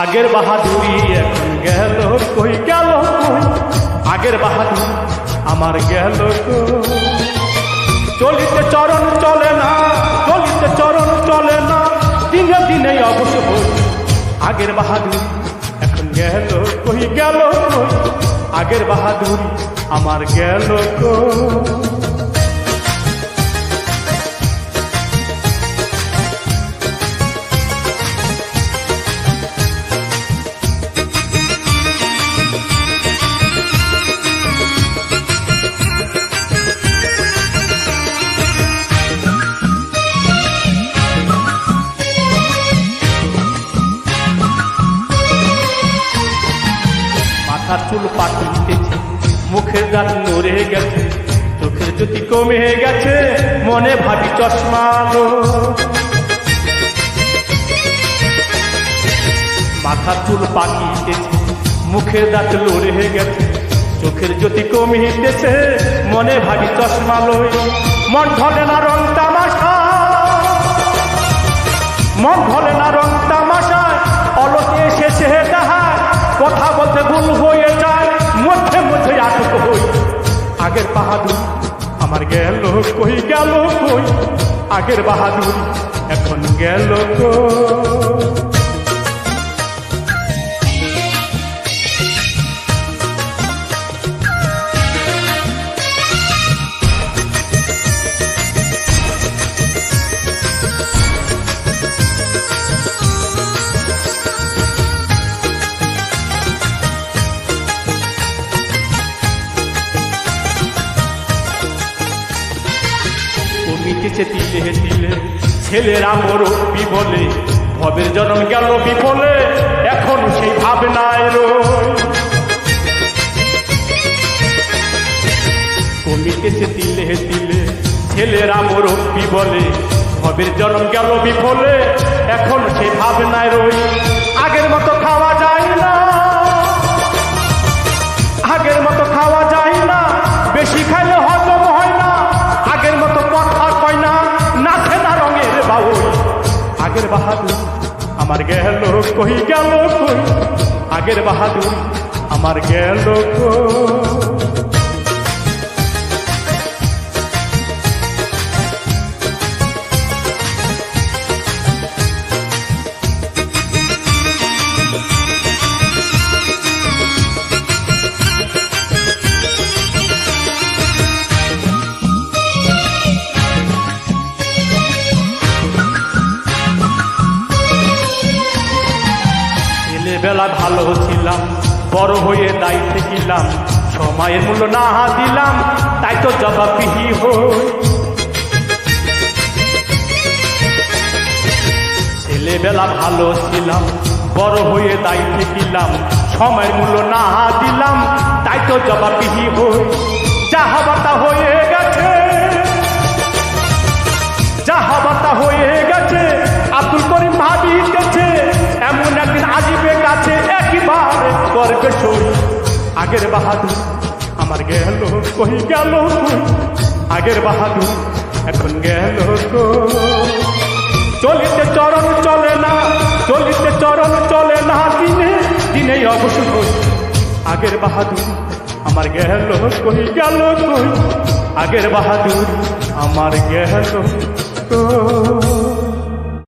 আগের বাহাদুরি এখন গেল কই গেল কই, আগের বাহাদুর আমার গেল কই। চলিতে চরণ চলে না, চলিতে চরণ চলে না, দিনে দিনে অবশ হই। আগের বাহাদুর এখন গেল কই গেল কই, আগের বাহাদুর আমার গেল কই। মাথার চুল পাকিতেছে, মুখের দাঁত নড়ে গেছে, চোখের জ্যোতি কমে গেছে, মনে ভাবি চশমা আলো। মাথার চুল পাকিতেছে, মুখের দাঁত লড়ে গেছে, চোখের জ্যোতি কমিতেছে, মনে ভাবি চশমা লই। মন ঢলে না রং তামাশা, মন ঢলে না রং তামাশায়, অলসে এসেছে তাহার কথা বলতে ভুল হয়ে যায়, মধ্যে মধ্যে আটক হই। আগের বাহাদুর আমার গেল কই গেল কই, আগের বাহাদুর এখন গেল কই। মিটেছে তিলে তিলে ছেলেরা মরবি বলে, ভবের জন্ম গেল বিফলে, এখন সেই ভাবনায় রই। কমিতেছে তিলে তিলে ছেলেরা মরবি বলে, ভবের জন্ম গেল বিফলে, এখন সেই ভাবনায় রই। আগের মতো খাওয়া যায় না, আগের মতো খাওয়া যায় না, বেশি খাইলে হজম হয় না, আগের মতো কথা কয় না, নাচে না রঙের বাউল। আগের বাহাদুর আমার গেল কই গেল কই, আগের বাহাদুর আমার গেল কই। বেলা ভালো ছিলাম, বড় হয়ে দায়িত্বে ছিলাম, সময়ের মূল্য না দিলাম, তাই তো জবাবদিহি হই। ছেলেবেলা ভালো ছিলাম, বড় হয়ে দায়িত্বে ছিলাম, সময়ের মূল্য না দিলাম, তাই তো জবাবদিহি হই। যা হবার তা হয়ে গেছে, যা হবার তা হয়ে গেছে, আব্দুল করিম ভাবিতেছে এমন একদিন আসিবে কাছে, একবারে করবে সই। আগের বাহাদুর আমার গেল কই গেল কই, আগের বাহাদুর এখন গেল কই। চলিতে চরণ চলে না, চলিতে চরণ চলে না, দিনে দিনে অবশ হই। আগের বাহাদুর আমার গেল কই গেল কই, আগের বাহাদুর আমার গেল কই।